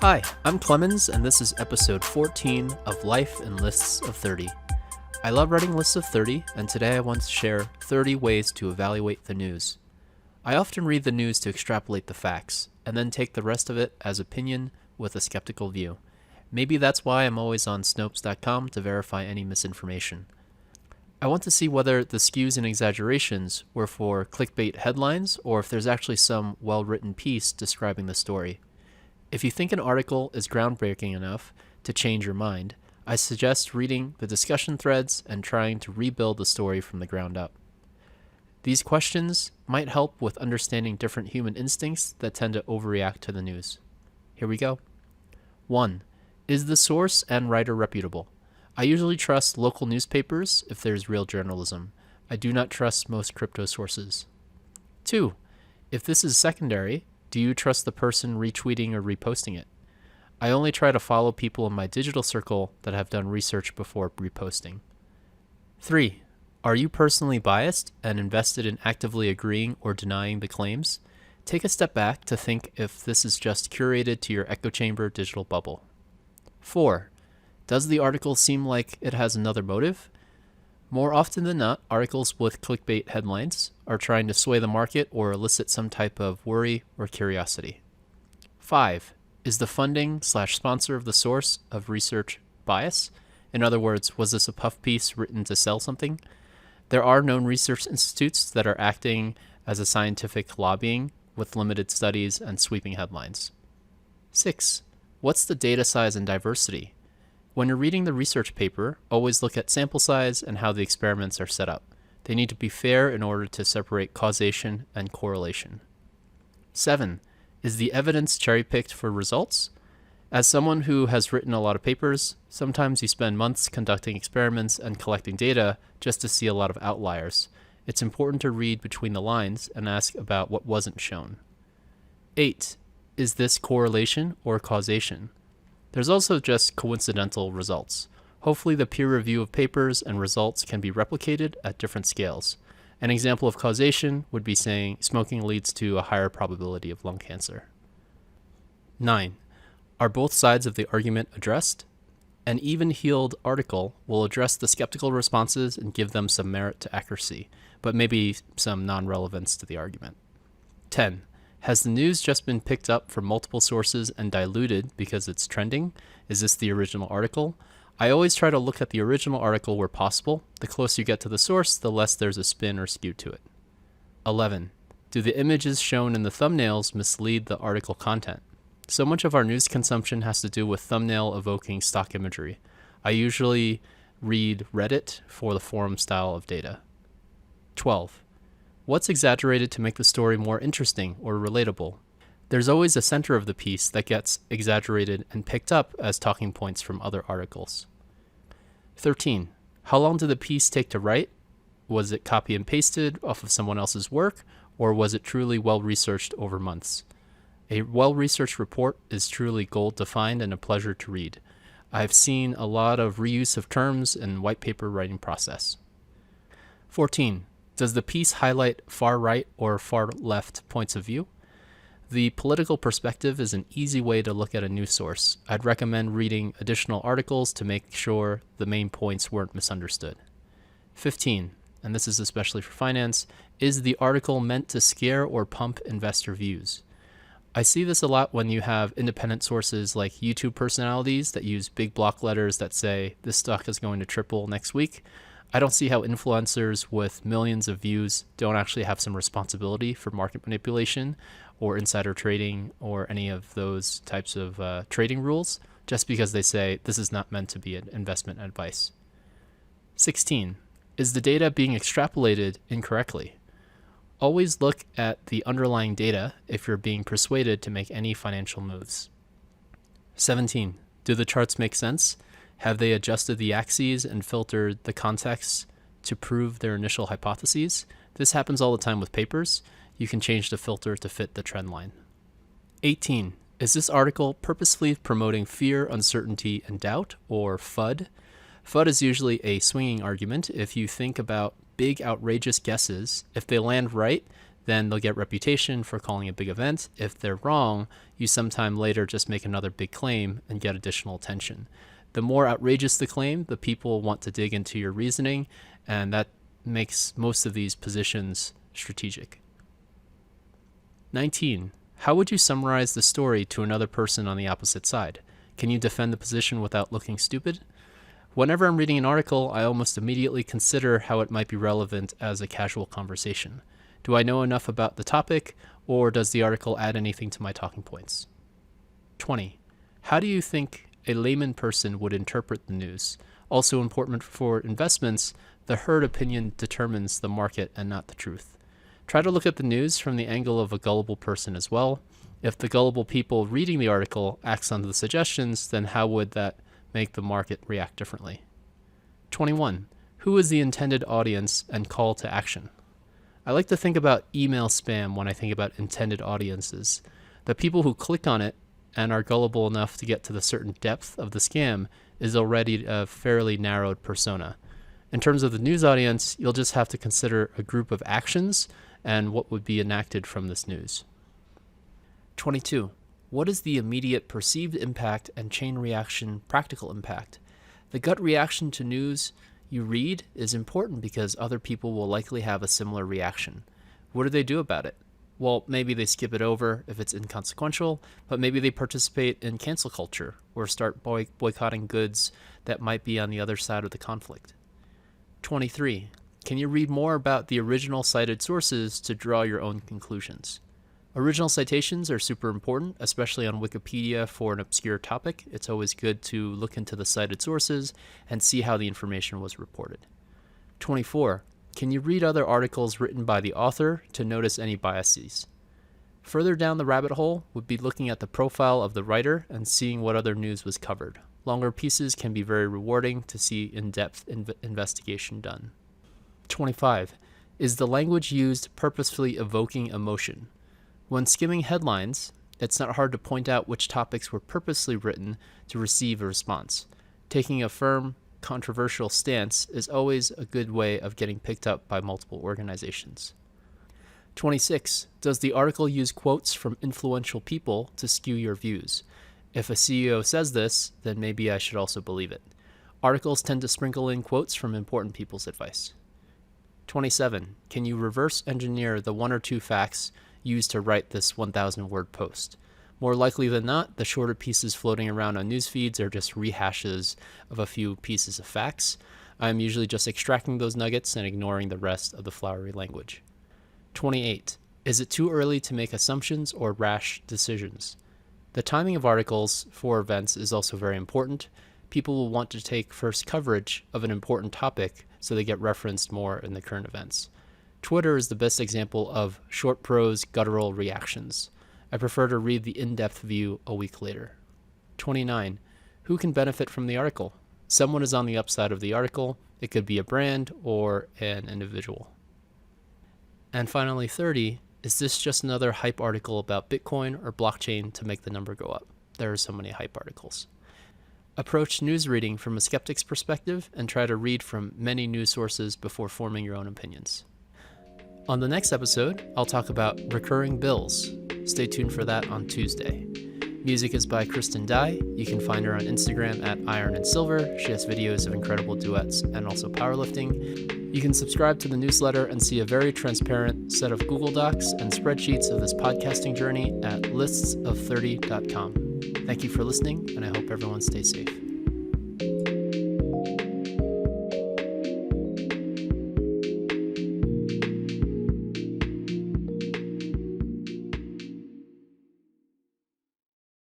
Hi, I'm Clemens, and this is episode 14 of Life in Lists of 30. I love writing lists of 30, and today I want to share 30 ways to evaluate the news. I often read the news to extrapolate the facts, and then take the rest of it as opinion with a skeptical view. Maybe that's why I'm always on Snopes.com to verify any misinformation. I want to see whether the skews and exaggerations were for clickbait headlines or if there's actually some well-written piece describing the story. If you think an article is groundbreaking enough to change your mind, I suggest reading the discussion threads and trying to rebuild the story from the ground up. These questions might help with understanding different human instincts that tend to overreact to the news. Here we go. 1. Is the source and writer reputable? I usually trust local newspapers if there's real journalism. I do not trust most crypto sources. 2. If this is secondary, do you trust the person retweeting or reposting it? I only try to follow people in my digital circle that have done research before reposting. 3. Are you personally biased and invested in actively agreeing or denying the claims? Take a step back to think if this is just curated to your echo chamber digital bubble. 4. Does the article seem like it has another motive? More often than not, articles with clickbait headlines are trying to sway the market or elicit some type of worry or curiosity. 5. Is the funding/sponsor of the source of research bias? In other words, was this a puff piece written to sell something? There are known research institutes that are acting as a scientific lobbying with limited studies and sweeping headlines. 6. What's the data size and diversity? When you're reading the research paper, always look at sample size and how the experiments are set up. They need to be fair in order to separate causation and correlation. 7. Is the evidence cherry-picked for results? As someone who has written a lot of papers, sometimes you spend months conducting experiments and collecting data just to see a lot of outliers. It's important to read between the lines and ask about what wasn't shown. 8. Is this correlation or causation? There's also just coincidental results. Hopefully the peer review of papers and results can be replicated at different scales. An example of causation would be saying smoking leads to a higher probability of lung cancer. 9. Are both sides of the argument addressed? An even-keeled article will address the skeptical responses and give them some merit to accuracy, but maybe some non-relevance to the argument. 10. Has the news just been picked up from multiple sources and diluted because it's trending? Is this the original article? I always try to look at the original article where possible. The closer you get to the source, the less there's a spin or skew to it. 11. Do the images shown in the thumbnails mislead the article content? So much of our news consumption has to do with thumbnail evoking stock imagery. I usually read Reddit for the forum style of data. 12. What's exaggerated to make the story more interesting or relatable? There's always a center of the piece that gets exaggerated and picked up as talking points from other articles. 13. How long did the piece take to write? Was it copy and pasted off of someone else's work, or was it truly well-researched over months? A well-researched report is truly gold to find and a pleasure to read. I've seen a lot of reuse of terms in white paper writing process. 14. Does the piece highlight far-right or far-left points of view? The political perspective is an easy way to look at a news source. I'd recommend reading additional articles to make sure the main points weren't misunderstood. 15, and this is especially for finance, is the article meant to scare or pump investor views? I see this a lot when you have independent sources like YouTube personalities that use big block letters that say, this stock is going to triple next week. I don't see how influencers with millions of views don't actually have some responsibility for market manipulation or insider trading or any of those types of trading rules just because they say this is not meant to be an investment advice. 16. Is the data being extrapolated incorrectly? Always look at the underlying data if you're being persuaded to make any financial moves. 17. Do the charts make sense? Have they adjusted the axes and filtered the context to prove their initial hypotheses? This happens all the time with papers. You can change the filter to fit the trend line. 18. Is this article purposefully promoting fear, uncertainty, and doubt, or FUD? FUD is usually a swinging argument. If you think about big outrageous guesses, if they land right, then they'll get reputation for calling a big event. If they're wrong, you sometime later just make another big claim and get additional attention. The more outrageous the claim, the people want to dig into your reasoning, and that makes most of these positions strategic. 19. How would you summarize the story to another person on the opposite side? Can you defend the position without looking stupid? Whenever I'm reading an article, I almost immediately consider how it might be relevant as a casual conversation. Do I know enough about the topic, or does the article add anything to my talking points? 20. How do you think a layman person would interpret the news? Also important for investments, the herd opinion determines the market and not the truth. Try to look at the news from the angle of a gullible person as well. If the gullible people reading the article acts on the suggestions, then how would that make the market react differently? 21. Who is the intended audience and call to action? I like to think about email spam when I think about intended audiences. The people who click on it and are gullible enough to get to the certain depth of the scam is already a fairly narrowed persona. In terms of the news audience, you'll just have to consider a group of actions and what would be enacted from this news. 22. What is the immediate perceived impact and chain reaction practical impact? The gut reaction to news you read is important because other people will likely have a similar reaction. What do they do about it? Well, maybe they skip it over if it's inconsequential, but maybe they participate in cancel culture or start boycotting goods that might be on the other side of the conflict. 23. Can you read more about the original cited sources to draw your own conclusions? Original citations are super important, especially on Wikipedia for an obscure topic. It's always good to look into the cited sources and see how the information was reported. 24. Can you read other articles written by the author to notice any biases? Further down the rabbit hole would be looking at the profile of the writer and seeing what other news was covered. Longer pieces can be very rewarding to see in-depth investigation done. 25. Is the language used purposefully evoking emotion? When skimming headlines, it's not hard to point out which topics were purposely written to receive a response. Taking a firm, controversial stance is always a good way of getting picked up by multiple organizations. 26. Does the article use quotes from influential people to skew your views? If a CEO says this, then maybe I should also believe it. Articles tend to sprinkle in quotes from important people's advice. 27. Can you reverse engineer the one or two facts used to write this 1,000-word post? More likely than not, the shorter pieces floating around on news feeds are just rehashes of a few pieces of facts. I'm usually just extracting those nuggets and ignoring the rest of the flowery language. 28. Is it too early to make assumptions or rash decisions? The timing of articles for events is also very important. People will want to take first coverage of an important topic so they get referenced more in the current events. Twitter is the best example of short prose guttural reactions. I prefer to read the in-depth view a week later. 29. Who can benefit from the article? Someone is on the upside of the article. It could be a brand or an individual. And finally, 30. Is this just another hype article about Bitcoin or blockchain to make the number go up? There are so many hype articles. Approach news reading from a skeptic's perspective and try to read from many news sources before forming your own opinions. On the next episode, I'll talk about recurring bills. Stay tuned for that on Tuesday. Music is by Kristen Dye. You can find her on Instagram at Iron and Silver. She has videos of incredible duets and also powerlifting. You can subscribe to the newsletter and see a very transparent set of Google Docs and spreadsheets of this podcasting journey at listsof30.com. Thank you for listening, and I hope everyone stays safe.